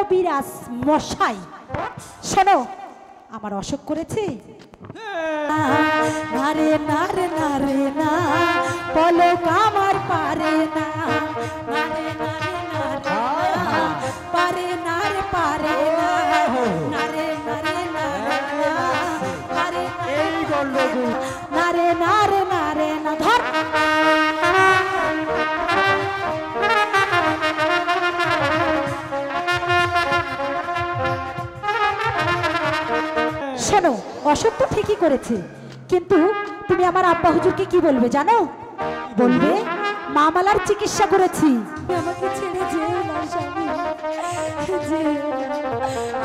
কবিরাজ মশাই, শোনো, আমার অসুখ করেছে। নারে নারে নারে না, পলক আমার পারে না, নারে নারে নারে না, পারে না রে পারে না, নারে নারে নারে না, পারে এই গন্ডগোল, নারে নারে নারে না, ধর। শোনো, অসুখ তো ঠিকই করেছে, কিন্তু তুমি আমার আব্বা হুজুরকে কি বলবে জানো? বলবে মামালার চিকিৎসা করেছি। আমাকে ছেড়ে যেও না স্বামী, যেও না,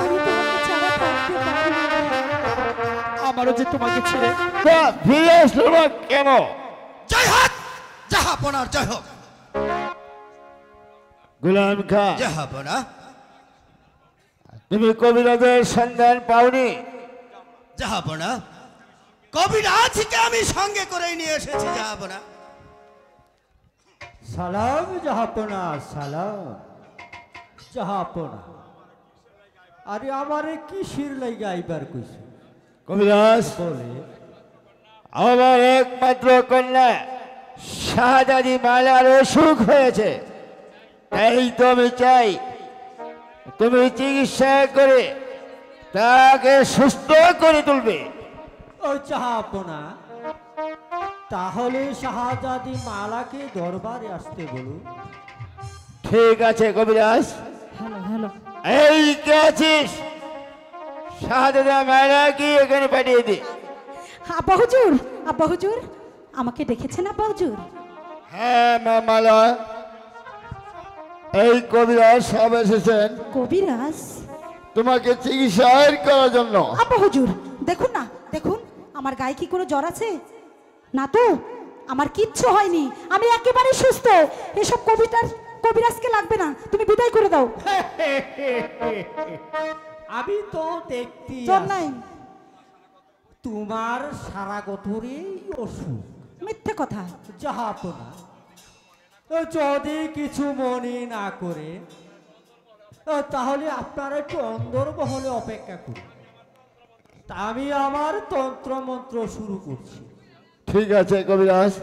আমি তোমাকে ছাড়া থাকতে পারি না। আমারও যে তোমাকে ছেড়ে ফিরে আসলো না কেন? জয় হোক জাহাপনার, জয় হোক গোলাম খা। জাহাপনা, তুমি কবিরাজের সন্ধান পাওনি? জাহাপনা, কবিরাজকে আমি সঙ্গে করে নিয়ে এসেছি জাহাপনা। সালাম জাহাপনা, সালাম জাহাপনা। আরে আমারে কি শির লাইগা আইবার কইছে? কবিরাজ, বলে আমার একমাত্র কন্যা শাহজাদি মালার অসুখ হয়েছে, তাই তো আমি চাই তুমি চিকিৎসা করে তাকে সুস্থ করে তুলবে। ও জাহাপনা, তাহলে শাহজাদি মালাকে দরবারে আসতে বলুন। ঠিক আছে কবিরাজ। হ্যালো হ্যালো, এই কে আছিস? শাহজাদি মালাকে এখানে পাঠিয়ে দে। আব্বা হুজুর, আব্বা হুজুর, আমাকে ডেকেছেন আব্বা হুজুর? হ্যাঁ মা মালা, এই কবিরাজ সব এসেছেন কবিরাজ? তোমাকে চিকিৎসা করার জন্য। আব্বা হুজুর দেখুন না, দেখুন আমার গায়ে কি কোনো জ্বর আছে? না তো, আমার কিচ্ছু হয়নি, আমি একেবারে সুস্থ। এসব কবিরাজকে লাগবে না, তুমি বিদায় করে দাও। আমি তো দেখতে জ্বর নাই? তোমার সারা গঠরেই অসুখ। মিথ্যে কথা। জাহাপনা, যদি কিছু মনে না করে তাহলে আপনারা একটু অন্দরমহলে অপেক্ষা করুন, তা আমি আমার তন্ত্র মন্ত্র শুরু করছি। ঠিক আছে কবিরাজ।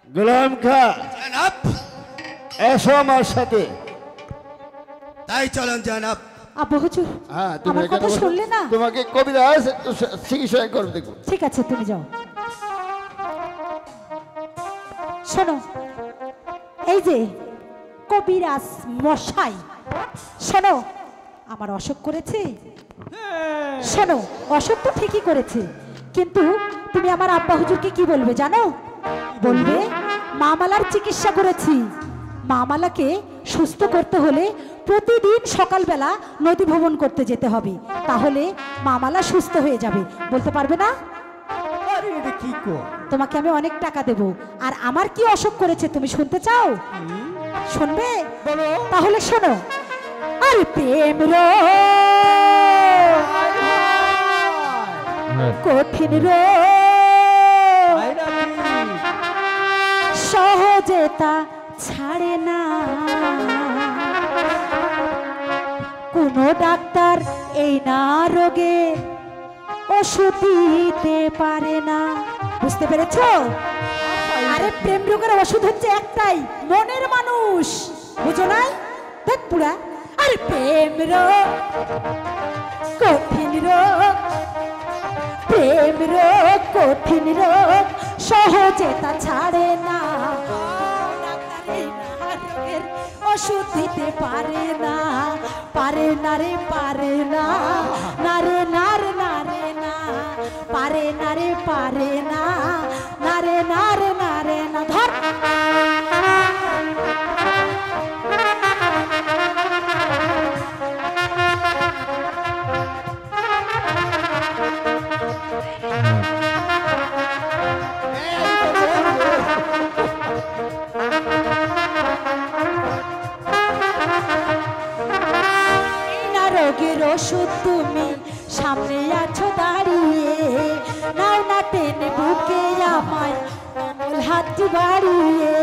গোলাম খা, জনাব, এসো আমার সাথে। তাই চলেন জনাব। আব্বা হুজুর, হ্যাঁ, তুমি আমার এখানে কথা বসো। শুনলে না? তোমাকে কবিরাজ একটু চিকিৎসা করবে, দেখো। ঠিক আছে, তুমি যাও। শোনো, এই যে কবিরাজ মশাই, শোনো, আমার অসুখ করেছে। শোনো, অসুখ তো ঠিকই করেছে, কিন্তু তুমি আমার আব্বা হুজুরকে কি বলবে জানো? বলবে মামালার চিকিৎসা করেছি। মামালাকে সুস্থ করতে হলে প্রতিদিন সকালবেলা নদী ভ্রমণ করতে যেতে হবে, তাহলে মামালা সুস্থ হয়ে যাবে। বলতে পারবে না? আরে এটা কি কর? তোমাকে আমি অনেক টাকা দেব। আর আমার কি অসুখ করেছে তুমি শুনতে চাও? শুনবে? বলো। তাহলে শোনো। আরে প্রেম কঠিন সহজে তা ছাড়ে না, কোনো ডাক্তার এই না রোগে ওষুধ দিতে পারে না। বুঝতে পেরেছো? আরে প্রেম রোগের ওষুধ হচ্ছে একটাই, মনের মানুষ। বুঝো নাই? দেখ পুরা। আরে প্রেম রোগ কঠিন রোগ, প্রেম রোগ কঠিন রোগ সহজে তা ছাড়ে না, রোগের ওষুধ দিতে পারে না, পারে না রে পারে না, না রে না রে না রে না, পারে না রে পারে না, না রে না রে না রে না। ধর। রোগের ওষুধ তুমি সামনে আছো দাঁড়িয়ে, নাও না টেনে বুকে আমায় কোমল হাত বাড়িয়ে।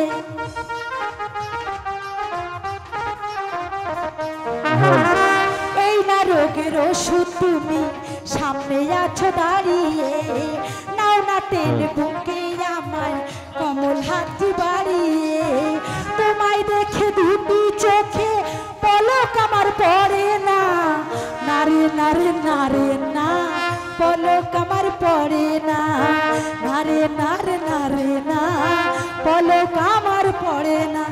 ওষুধ তুমি সামনে আছো দাঁড়িয়ে, নাও না তেল বুকে আমার কমল হাতি বাড়িয়ে। তোমায় দেখে দুটি চোখে পলক আমার পড়ে না, নারে নারে নারে না, পলক আমার পড়ে না, নারে নারে নারে না, পলক আমার পড়ে না।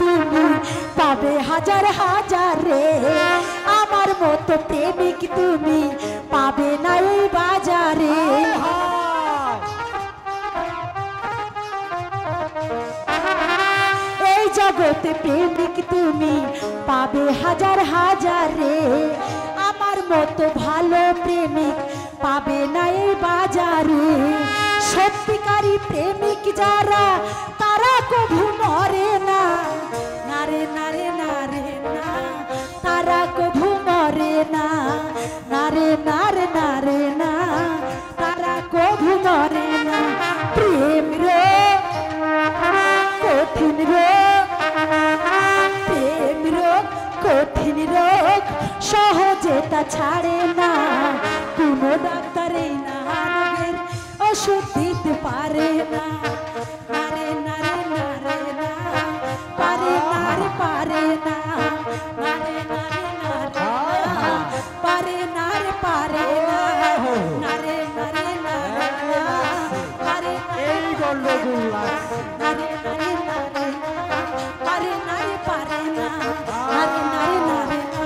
তুমি পাবে হাজার হাজার রে, আমার মতো প্রেমিক তুমি পাবে না এই বাজারে। এই জগতে প্রেমিক তুমি পাবে হাজার হাজার রে, আমার মতো ভালো প্রেমিক পাবে না এই বাজারে। সত্যিকারী প্রেমিক যারা তারা কভু মরে না, নারে নারে নারে না, তারা কভু মরে না, নারে নারে নারে না, তারা কভু মরে না। প্রেম রে কঠিন রোগ, প্রেম রোগ কঠিন রোগ, সহজে তা ছাড়ে না, কোনো ডাক্তারই না রোগের ওষুধ দিতে পারে না। নারে নারে নারে না, পারে নারে পারে না, নারে নারে নারে না, পারে নারে পারে না, নারে নারে নারে না, পারে এই গন্ডগোল লাগছে। নারে নারে নারে না, পারে নারে পারে না, নারে নারে নারে না,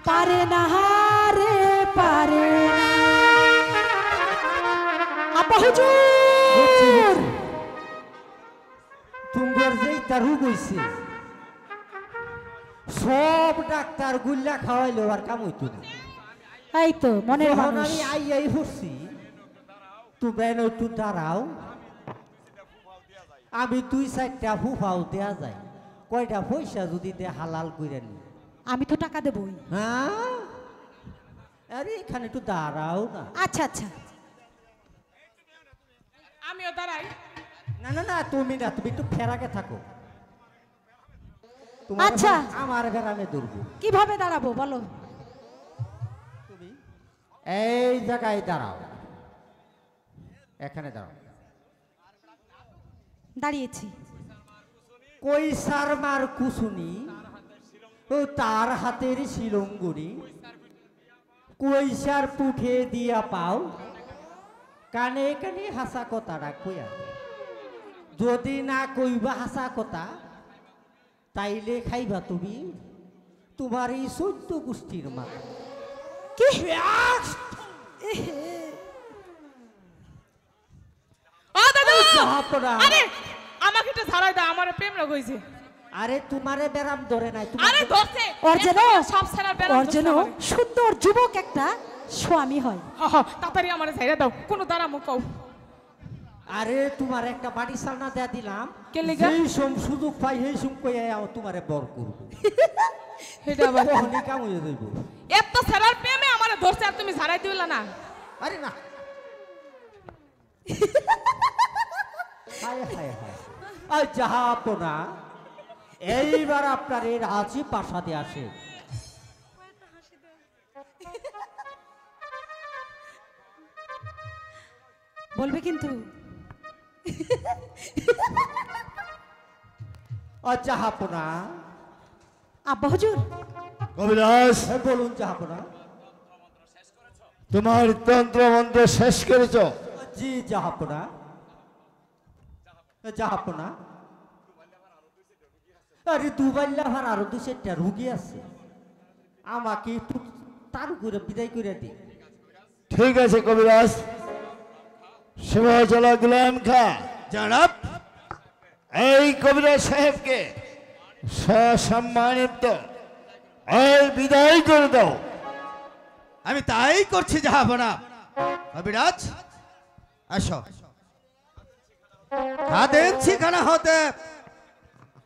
পারে না রে পারে না। আপা হুজুর, তোমার যেই তার রোগ হইছে সব ডাক্তার গুল্লা খাওয়াইলো আর কাম হইতো না। এই তো মনের যখন মানুষ। আমি আই পড়ছি তোমরা একটু দাঁড়াও, আমি 2-4টা ফুফাও দেয়া যায়, কয়টা পয়সা যদি দে হালাল করে নি। আমি তো টাকা দেবই। হ্যাঁ, আরে এখানে একটু দাঁড়াও না। আচ্ছা আচ্ছা, আমিও দাঁড়াই। না না না, তুমি না, তুমি একটু ফেরাকে থাকো। তোমার আচ্ছা। আমার গ্রামে দুর্গ, কিভাবে দাঁড়াবো বলো? তুমি এই জায়গায় দাঁড়াও, এখানে দাঁড়াও। দাঁড়িয়েছি। কই সারমার কুসুনি ও তার হাতের শিলঙ্গুনি, কইসার পুঠে দিয়া পাও, কানে কানে হাসা কথাটা কইয়া। যদি না কইবা হাসা কথা তাইলে খাইবা তুমি তোমার এই 14 গোষ্ঠীর মাথা। কি ও দাদা, জাহাপনা, আরে আমাকে একটু ছাড়াই দাও, আমার প্রেম রোগ হইছে। আরে তোমারে বেরাম ধরে নাই, আরে ধরছে, ওর যেন সব ছেলের বেলা ওর যেন সুন্দর যুবক একটা স্বামী হয়। তাড়াতাড়ি আমারে ছাইড়া দাও, কোন দ্বারা মুখ কও। আরে তোমার একটা বাড়ি সালনা দেয়া দিলাম, কে লিগা? যেই সম সুযোগ পাই সেই সম কইয়া তোমারে বর করব। এটা আবার কখনই কাম হয়ে যাইব। এত ছেলের প্রেমে আমারে ধরছে আর তুমি ছাড়াই দিলা না। আরে না, হায় হায় হায়, আই জাহাপনা, এইবার আপনার এই রাজি প্রাসাদে আসে। বলবে কিন্তু জাহাপনা, আব্বা হুজুর, কবিরাজ, বলুন জাহাপনা। তোমার তন্ত্র মন্ত্র শেষ করেছ? জি জাহাপনা। জাহাপনা, আরে দুবাইল্লা ভার আরো 2-4টা রুগী আছে, আমাকে একটু তার করে বিদায় করে দিই। ঠিক আছে কবিরাজ। সিংহাচলা গুলাম খা, জনাব, এই কবিরাজ সাহেবকে সসম্মানিত এই বিদায় করে দাও। আমি তাই করছি জাহাপনা। কবিরাজ আসো। খাদেম ঠিকানা হতে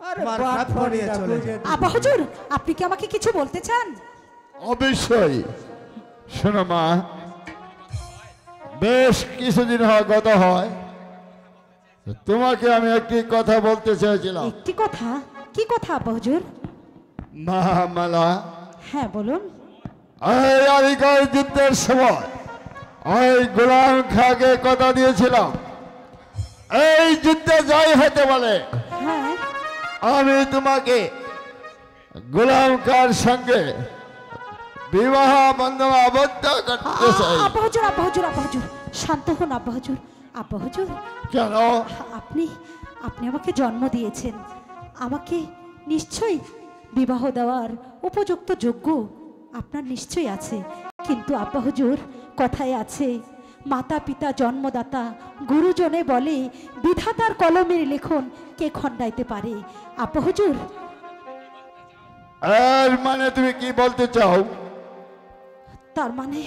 আরে আমার বাপ সাথে নিয়ে ফরিদা চলে কইরে যাও। আব্বা হুজুর আপনি কি আমাকে কিছু বলতে চান? অবশ্যই। শোনো মা, বেশ কিছুদিন গত হয়, তোমাকে আমি একটি কথা বলতে চেয়েছিলাম। একটি কথা? কি কথা আব্বা হুজুর? মা মালা, হ্যাঁ বলুন। এই আলিগড় যুদ্ধের সময় ওই গোলাম খাঁকে কথা দিয়েছিলাম, এই যুদ্ধে জয় হতে বলে হ্যাঁ আমি তোমাকে গোলাম খাঁর সঙ্গে বিবাহ বন্ধন আবদ্ধ করতে চাই। আব্বা হুজুর আব্বা হুজুর আব্বা হুজুর শান্ত হন আব্বা হুজুর। আব্বা হুজুর কেন? আপনি আপনি আমাকে জন্ম দিয়েছেন, আমাকে নিশ্চয়ই বিবাহ দেওয়ার উপযুক্ত যোগ্য আপনার নিশ্চয়ই আছে, কিন্তু আব্বা হুজুর কথায় আছে মাতা পিতা জন্মদাতা গুরুজনে বলে বিধাতার কলমের লেখন কে খণ্ডাইতে পারে। আব্বা হুজুর এর মানে তুমি কি বলতে চাও? তার মানে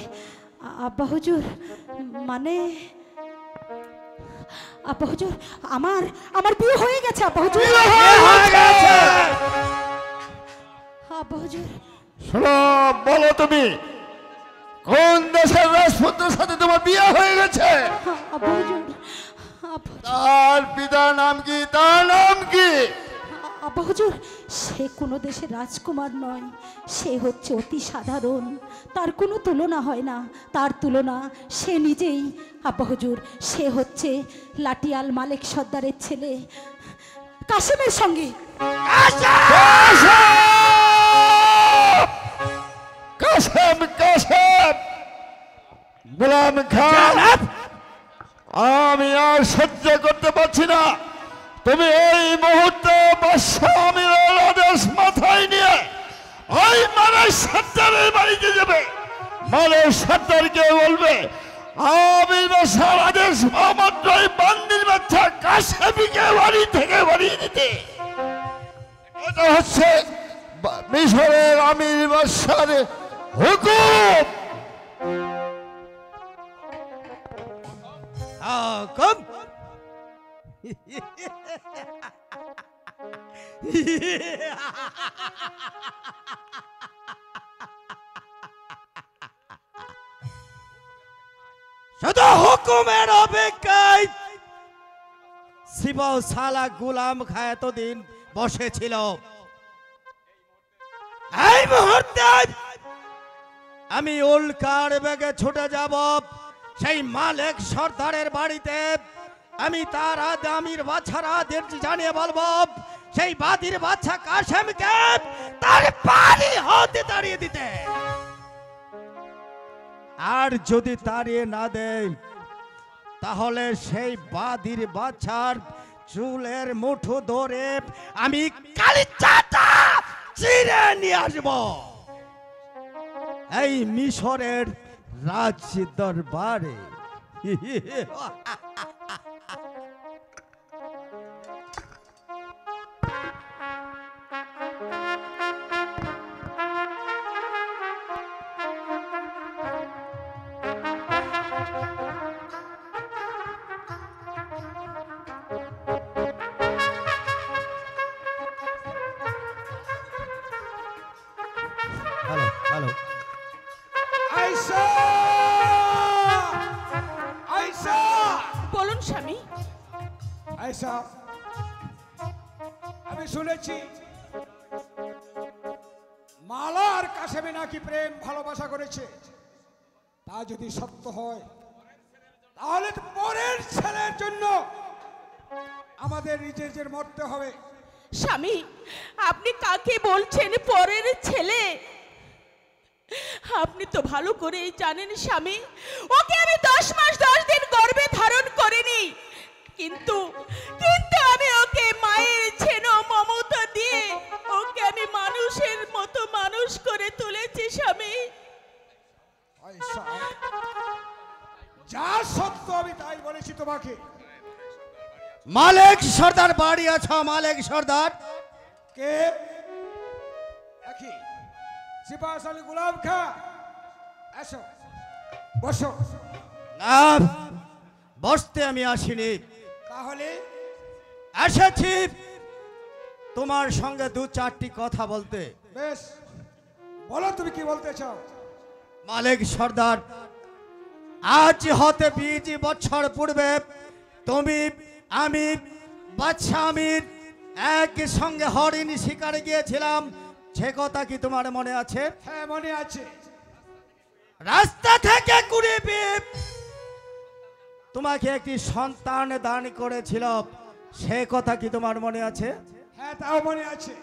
আব্বা হুজুর মানে আব্বা হুজুর আমার আমার বিয়ে হয়ে গেছে আব্বা হুজুর। আব্বা হুজুর শোনো, বলো তুমি কোন দেশের রাজপুত্রের সাথে তোমার বিয়ে হয়ে গেছে? আব্বা হুজুর আব্বা হুজুর, তার পিতার নাম কি? তার নাম কি? আব্বা হুজুর সে কোনো দেশের রাজকুমার নয়, সে হচ্ছে অতি সাধারণ, তার কোনো তুলনা হয় না, তার তুলনা সে নিজেই। আব্বা হুজুর সে হচ্ছে লাটিয়াল মালিক সর্দারের ছেলে কাসেমের সঙ্গে। কাসেম কাসেম গোলাম খান, আমি আর সহ্য করতে পারছি না। তুমি এই মুহূর্তে বাদশাহ আদেশ মাথায় নিয়ে ওই মালের সর্দারের বাড়িতে যাবে, মালের সর্দারকে বলবে আমি বাদশার আদেশ মাত্রই বান্দির বাচ্চা কাসেমিকে বাড়ি থেকে বাড়িয়ে দিতে। এটা হচ্ছে মিশরের আমির বাদশার হুকুম। কম শুধু হুকুমের অপেক্ষায় শিবাও সালা গোলাম খা এতদিন বসেছিল। এই মুহূর্তে আমি উল্কার বেগে ছুটে যাব সেই মালিক সর্দারের বাড়িতে। আমি তার আমির বাচ্চারাদের জানিয়ে বলবো সেই বাদির বাচ্চা কাসেমকে তার বাড়ি হতে তাড়িয়ে দিতে, আর যদি তাড়িয়ে না দেয় তাহলে সেই বাদির বাচ্চার চুলের মুঠো ধরে আমি কালিচাটা চিরে নিয়ে আসব এই মিশরের রাজ দরবারে। Hello hello Ayesha! আয়শা! বলুন স্বামী। আয়শা, আমি শুনেছি মালা আর কাশেমে নাকি প্রেম ভালোবাসা করেছে। তা যদি সত্য হয় তাহলে তো পরের ছেলের জন্য আমাদের নিজেদের মরতে হবে। স্বামী আপনি কাকে বলছেন পরের ছেলে? আপনি তো ভালো করেই জানেন স্বামী, ওকে আমি 10 মাস 10 দিন গর্ভে ধারণ করিনি, কিন্তু কিন্তু আমি ওকে মায়ের ছেন মমতা দিয়ে ওকে আমি মানুষের মতো মানুষ করে তুলেছি স্বামী। আয়শা, যা সত্য আমি তাই বলেছি তোমাকে। মালিক সর্দার বাড়ি আছো? মালিক সর্দার কে? একই সিপাহ আলী গোলাম খা, এসো বসো। না, বসতে আমি আসিনি। তাহলে এসেছি তোমার সঙ্গে দু চারটি কথা বলতে। বেশ, বলো তুমি কি বলতে চাও। মালিক সর্দার, আজ হতে 20 বছর পূর্বে তুমি, আমি, বাদশা আমির একই সঙ্গে হরিণ শিকারে গিয়েছিলাম, সে কথা কি তোমার মনে আছে? হ্যাঁ, মনে আছে। রাস্তা থেকে কুড়িয়ে পেয়ে তোমাকে একটি সন্তান দান করেছিল, সে কথা কি তোমার মনে আছে? হ্যাঁ, তাও মনে আছে।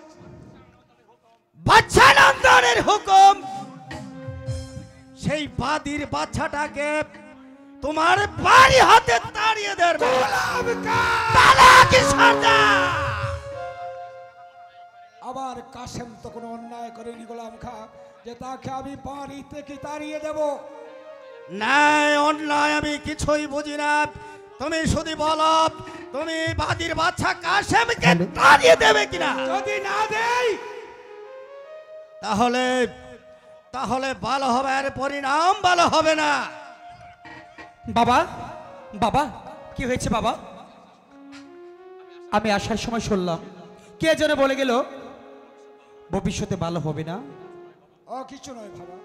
বাদশা নন্দনের হুকুম সেই বাদির বাচ্চাটাকে তোমার বাড়ি হাতে তাড়িয়ে দেবে। আবার কাসেম তো কোনো অন্যায় করেনি গোলাম খা যে তাকে আমি বাড়ি থেকে তাড়িয়ে দেব। ন্যায় অন্যায় আমি কিছুই বুঝি না। তুমি শুধু বলো, তুমি বাদির বাচ্চা কাসেমকে তাড়িয়ে দেবে কিনা? যদি না দেই তাহলে তাহলে ভালো হবে, আর পরিণাম ভালো হবে না। বাবা, বাবা, কি হয়েছে বাবা? আমি আসার সময় শুনলাম কে যেন বলে গেল ভবিষ্যতে ভালো হবে না। ও কিছু নয় বাবা,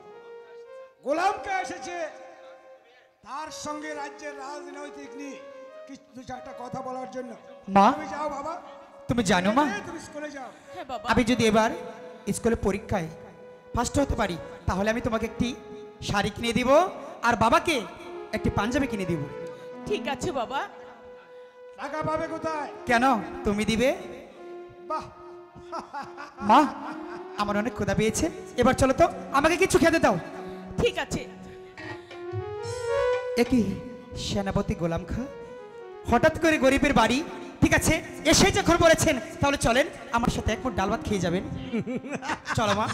গোলাম কা এসেছে, তার সঙ্গে রাজ্যের রাজনৈতিক নিয়ে কিছু চারটা কথা বলার জন্য। মা, তুমি যাও বাবা, তুমি জানো মা, তুমি স্কুলে যাও। হ্যাঁ বাবা। আমি যদি এবার স্কুলে পরীক্ষায় ফার্স্ট হতে পারি তাহলে আমি তোমাকে একটি শাড়ি কিনে দিব আর বাবাকে একটি পাঞ্জাবি কিনে দিব। ঠিক আছে বাবা। টাকা পাবে কোথায়? কেন, তুমি দিবে? বাহ, মা, আমার অনেক ক্ষুধা পেয়েছে, এবার চলো তো আমাকে কিছু খেতে দাও। ঠিক আছে। একই সেনাপতি গোলাম খা হঠাৎ করে গরিবের বাড়ি, ঠিক আছে এসে যখন বলেছেন তাহলে চলেন আমার সাথে এক মুঠ ডাল ভাত খেয়ে যাবেন। চলো মা।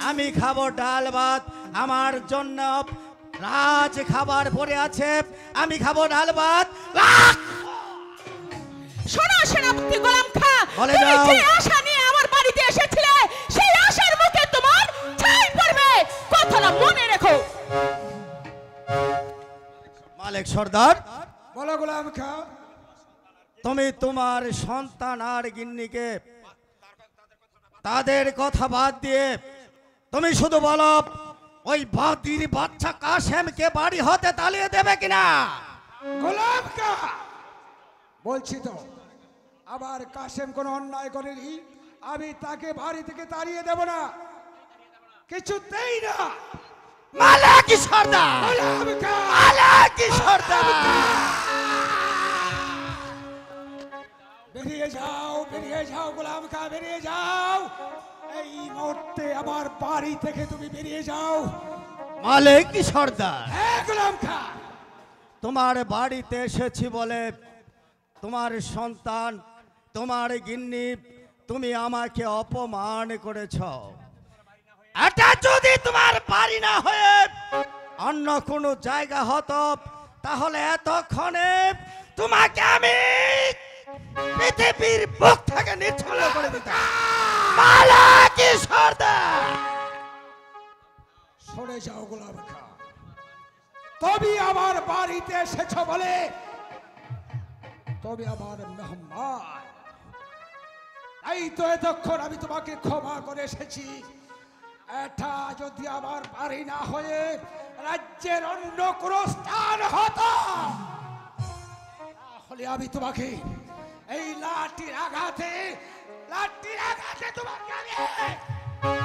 আমি খাবো ডাল ভাত, আমার জন্য রাজ খাবার পড়ে আছে, আমি খাবো ডাল ভাত। শোনো সেনাপতি গোলাম খা, বলে তুমি যাও। যে আশা নিয়ে আমার বাড়িতে এসেছিলে সেই আশার মুখে তোমার ছাই পড়বে, কথাটা মনে রেখো। মালিক সর্দার, বলো গোলাম খা। তুমি তোমার সন্তান আর গিন্নিকে তাদের কথা বাদ দিয়ে তুমি শুধু বলো ওই বাদির বাচ্চা কাসেমকে বাড়ি হতে তাড়িয়ে দেবে কিনা? গোলাম কা বলছি তো, আবার কাসেম কোনো অন্যায় করেনি, আমি তাকে বাড়ি থেকে তাড়িয়ে দেব না, কিছুতেই না। মালিক সর্দার, গোলাম খা, মালিক সর্দার, বেরিয়ে যাও, বেরিয়ে যাও গোলাম খা, বেরিয়ে যাও। এই মুহূর্তে আমার বাড়ি থেকে তুমি বেরিয়ে যাও। মালিক সর্দার, হ্যাঁ গোলাম খা। তোমার বাড়িতে এসেছি বলে তোমার সন্তান, তোমার গিন্নি, তুমি আমাকে অপমান করেছ। এটা যদি তোমার বাড়ি না হয়ে অন্য কোনো জায়গা হতো তাহলে এতক্ষণে তোমাকে আমি পৃথিবীর বুক থেকে নিচ্ছন্ন করে দিতাম। মালিক সর্দার, সরে যাও গোলাম খা। তুমি আমার বাড়িতে এসেছ বলে তবে আমার মেহমান, তাই তো এতক্ষণ আমি তোমাকে ক্ষমা করে এসেছি। এটা যদি আমার বাড়ি না হয়ে রাজ্যের অন্য কোন স্থান হতো তাহলে আমি তোমাকে এই লাঠির আঘাতে তোমাকে আমি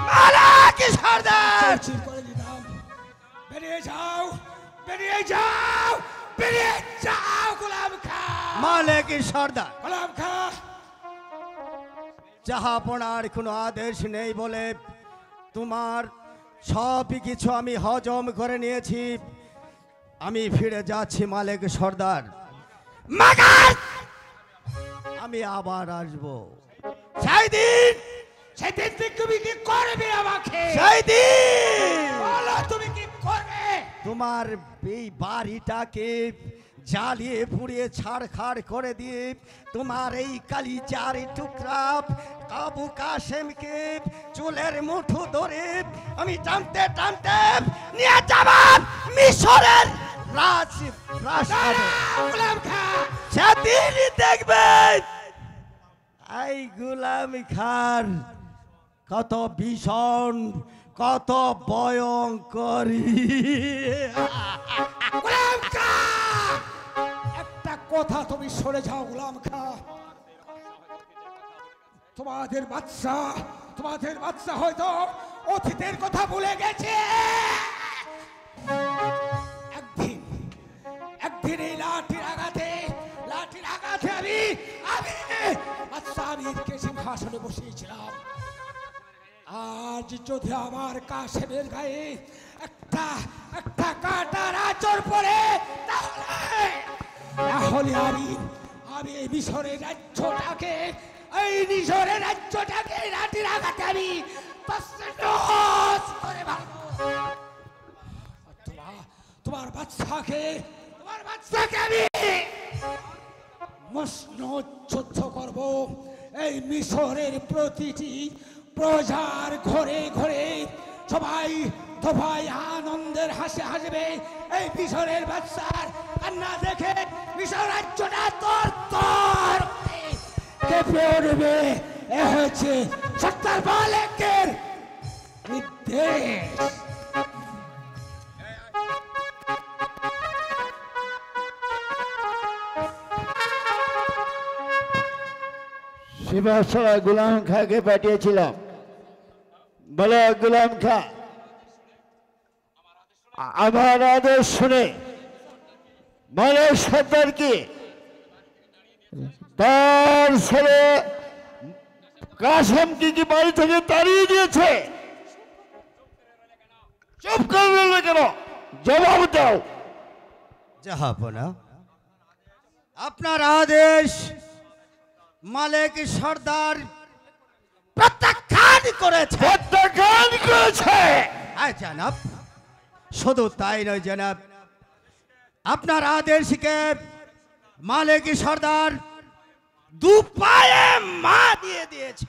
মালিক সর্দার, চিরচির করে দিতাম। বেরিয়ে যাও, বেরিয়ে যাও, বেরিয়ে যাও গোলাম খা। মালিক সর্দার, গোলাম খা, জাহাপনার কোনো আদেশ নেই বলে তোমার সব কিছু আমি হজম করে নিয়েছি, আমি ফিরে যাচ্ছি মালিক সর্দার। মাগার আমি আবার আসবো সেদিন তুমি কি করবে আমাকে? সেই দিন বলো তুমি কি করবে? তোমার এই বাড়িটাকে জ্বালিয়ে পুড়িয়ে ছাড়খাড় করে দিয়ে তোমার এই কালিজার টুকরা আবু কাসেমকে চুলের মুঠো ধরে আমি টানতে টানতে নিয়ে যাব মিশরের রাজপ্রাসাদে। গোলাম খা, সেই সেদিন দেখবেন এই গোলাম খান কত ভীষণ, কত ভয়ঙ্করী। গোলাম খা, একটা কথা তুমি সরে যাও গোলাম খা। তোমাদের বাচ্চা হয়তো অতীতের কথা ভুলে গেছে। একদিন এই লাঠির আঘাতে আমি বাচ্চা আমিরকে সিংহাসনে বসিয়েছিলাম। আজ যদি আমার কাশেমের গায়ে একটা কাঁটার আঁচড় পড়ে তাহলে আমি এই মিশরের রাজ্যটাকে লাঠির আঘাতে আমি তছনছ করে ফেলবো। তোমার বাচ্চাকে আমি মসনদ করব। এই মিশরের প্রতিটি প্রজার ঘরে ঘরে সবাই আনন্দের হাসি হাসবে। এই মিশরের বাচ্চার কান্না দেখে মিশর রাজ্যটা তর কেঁপে উঠবে। এ হচ্ছে সত্তর মালেকের নির্দেশ। সিংহাসনে গোলাম খাঁকে পাঠিয়েছিলাম। বলে গোলাম খা, আমার আদেশ শুনে মালেক সর্দারকে তার ছেলে কাসেমকে কি বাড়ি থেকে তাড়িয়ে দিয়েছে? চুপ করলে কেন? জবাব দাও। জাহাপনা, আপনার আদেশ মালেক সর্দার প্রত্যাখ্যান করেছে। হ্যাঁ জনাব, শুধু তাই নয় জনাব, আপনার আদেশকে মালেক সর্দার দু পায়ে মা দিয়ে দিয়েছে।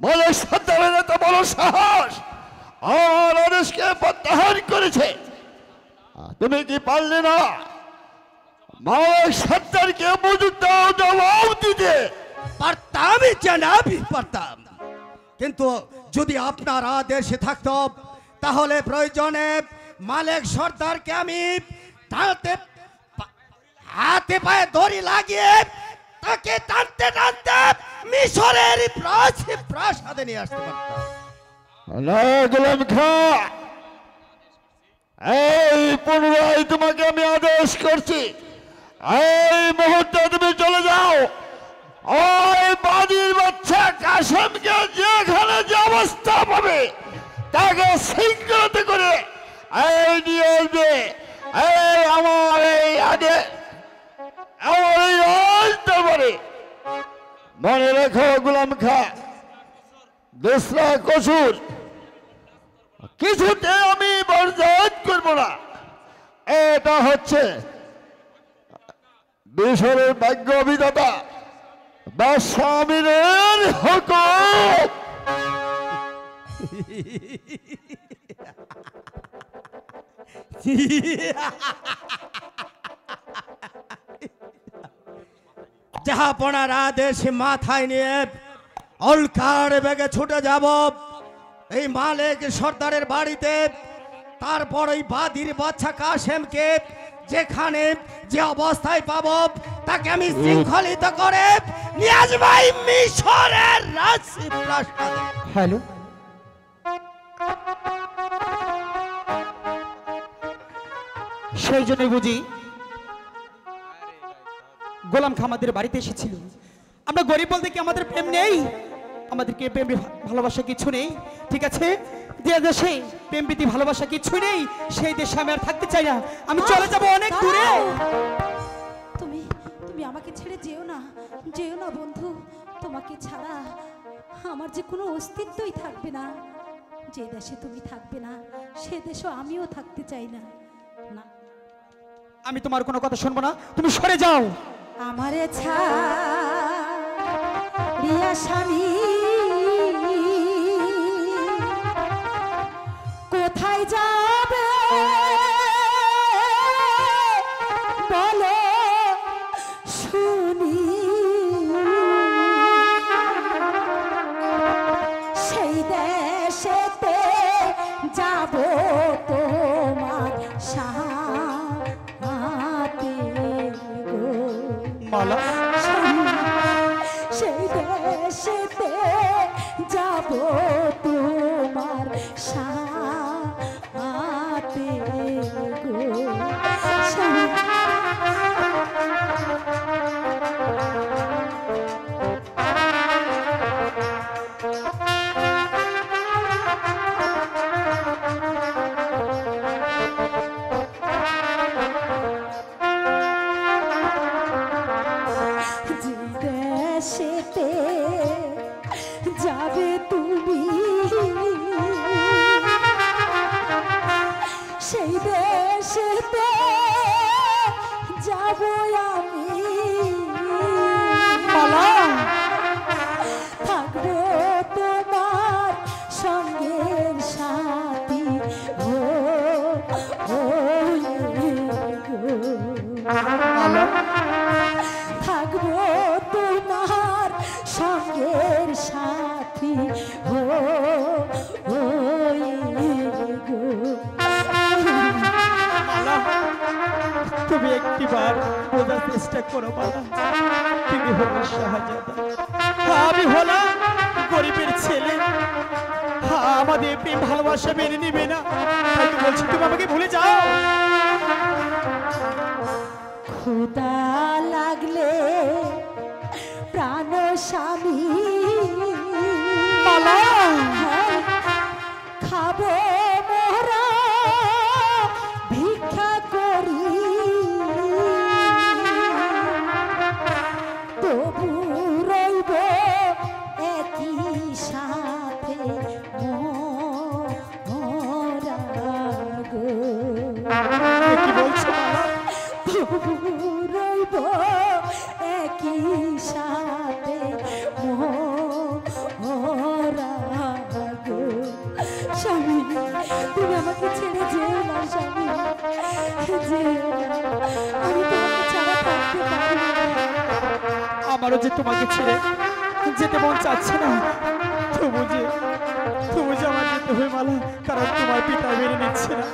মালেক সর্দারের এত বড় সাহস আমার আদেশকে প্রত্যাহার করেছে। তুমি কি পারলে না মালেক সর্দারকে উপযুক্ত জবাব দিতে? পারতাম জনাব, পারতাম, কিন্তু যদি আপনার আদেশে থাকতো তাহলে প্রয়োজনে মালেক সর্দারকে আমি হাতে পায়ে দড়ি লাগিয়ে তাকে টানতে টানতে মিশরের প্রাসাদে নিয়ে আসতে পারতাম। গোলাম খা, এই পুনরায় তোমাকে আমি আদেশ করছি, এই মুহূর্তে তুমি চলে যাও। ওই বাদীর বাচ্চা কাসেমকে যেখানে যে অবস্থা পাবে তাকে শৃঙ্খলিত করে এই নিয়ে আসবে। এই আমার এই আদেশ, আমার এই দরবারে মনে রেখো গোলাম খা, দোসরা কসুর কিছুতে আমি বরদাস্ত করব না। এটা হচ্ছে মিশরের ভাগ্য বিধাতা বাদশাহ আমিরের হুকুম। জাহাপনার আদেশ মাথায় নিয়ে অলকার বেগে ছুটে যাব এই মালেক সর্দারের বাড়িতে। তারপর ওই বাদীর বাচ্চা কাসেমকে যেখানে যে অবস্থায় পাবো তাকে আমি শৃঙ্খলিত করে নিয়ে আসবো এই মিশরের রাজপ্রাসাদে। হ্যালো, সেই জন্য বুঝি গোলাম খা আমাদের বাড়িতে এসেছিল। আমরা গরিব বলতে কি আমাদের প্রেম নেই? আমাদেরকে প্রেম ভালোবাসা কিছু নেই, ঠিক আছে? যে দেশে প্রেম প্রীতি ভালোবাসা কিছু নেই সেই দেশে আমি আর থাকতে চাই না। আমি চলে যাব অনেক দূরে। তুমি তুমি আমাকে ছেড়ে যেও না বন্ধু। তোমাকে ছাড়া আমার যে কোনো অস্তিত্বই থাকবে না। যে দেশে তুমি থাকবে না সে দেশে আমিও থাকতে চাই না। না, আমি তোমার কোনো কথা শুনবো না, তুমি সরে যাও। আমারে ছাড়িয়া স্বামী কোথায় যাবে? মালা সেই দেশেতে যাব তোমার সাথে গো স্বামী। যে দেশেতে যাবে তুমি সেই দেশেতে যাব আমি মালা থাকবো তোমার সঙ্গের সাথী মালা থাকবো তোমার সঙ্গের সাথী মালা তুমি একটিবার বোঝার চেষ্টা করো মালা তুমি হলো শাহজাদা আমি হলাম গরিবের ছেলে আমাদের প্রেম ভালোবাসা মেনে নিবে না তাই তো বলছি তুমি আমাকে ভুলে যাও ক্ষুধা লাগলে প্রাণ স্বামী মালা খাবো মোরা ভিক্ষা করি তবু রইব একই সাথে মোরা গো কি বলছো মালা রইব একই সাথে মোরা গো স্বামী তুমি আমাকে ছেড়ে যেও না স্বামী যেও না আমি তোমাকে ছাড়া থাকতে পারি না আমারও যে তোমাকে ছেড়ে যেতে মন চাচ্ছে না তবু যে আমার যেতে হবে মালা কারণ তোমার পিতা মেনে নিচ্ছে না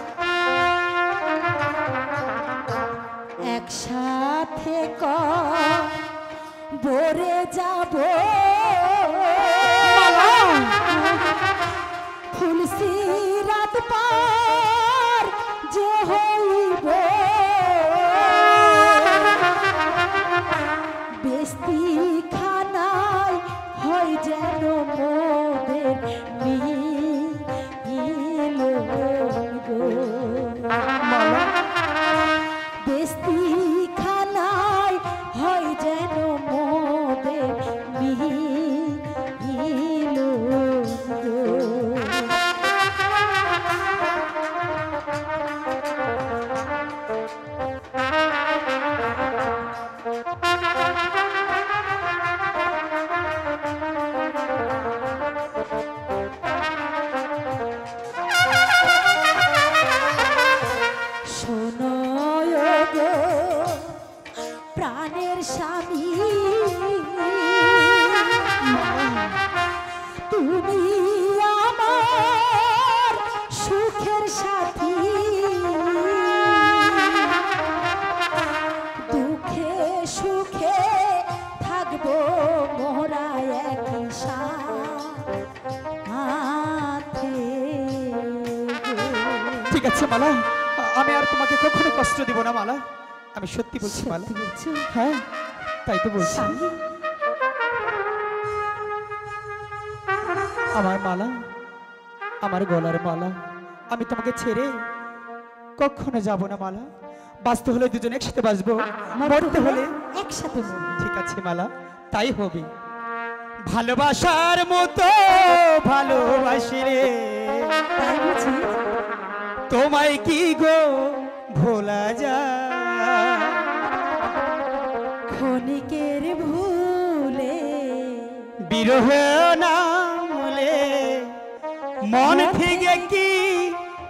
একসাথে বরে যাব ফুলসি রাত পার যে হইব বেস্তি খানায় হয় যেন মোদের মিলন গো মালা বেস্তি খানায় হয় যেন মোদের মিলন গো শোনো গো প্রাণের স্বামী তুমি আমার সুখের সাথী দুঃখে সুখে থাকবো মোরা একই সাথে ঠিক আছে মালা আমি আর তোমাকে কখনো কষ্ট দিব না মালা আমি সত্যি বলছি মালা সত্যি বলছো? হ্যাঁ তাই তো বলছি স্বামী আমার মালা আমার গলার মালা আমি তোমাকে ছেড়ে কখনো যাব না মালা বাঁচতে হলে দুজন একসাথে বাঁচবো মরতে হলে একসাথে মরবো। ঠিক আছে মালা তাই হবে ভালোবাসার মতো ভালোবাসি রে তাই বুঝি? তোমায় কি গো ভোলা যায় ক্ষণিকের ভুলে বিরহ নামলে মন থেকে কি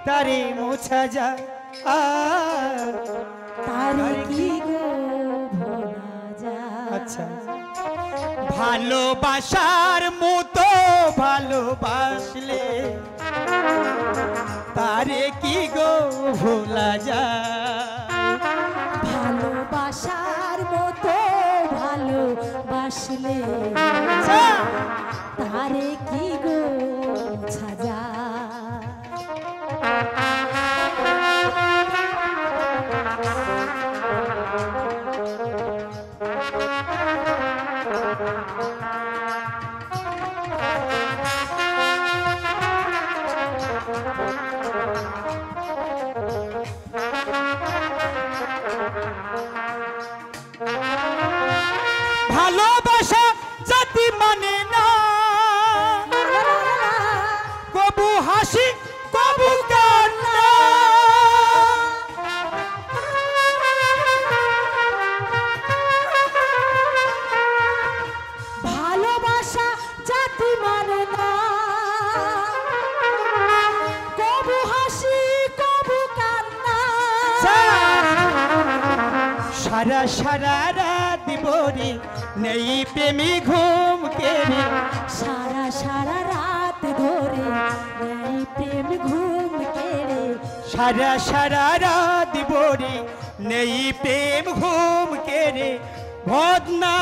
তারে মোছা যায় তার কি গো ভোলা যায়? আচ্ছা ভালোবাসার মতো ভালোবাসলে তারে কি গো ভোলা যায় ভালোবাসার মতো আরে কি গো সাজা ভালোবাসা জাতি মানে না, কবু হাসি কবু কান্না। ভালোবাসা জাতি মানে না, কবু হাসি কবু কান্না। সারা সারা রাত দিবরি নেই প্রেমী ঘুম কেড়ে, সারা সারা রাত ধরে এই প্রেম ঘুম কেড়ে। সারা সারা রাত দিবরি নেই প্রেম ঘুম কেড়ে। বদনা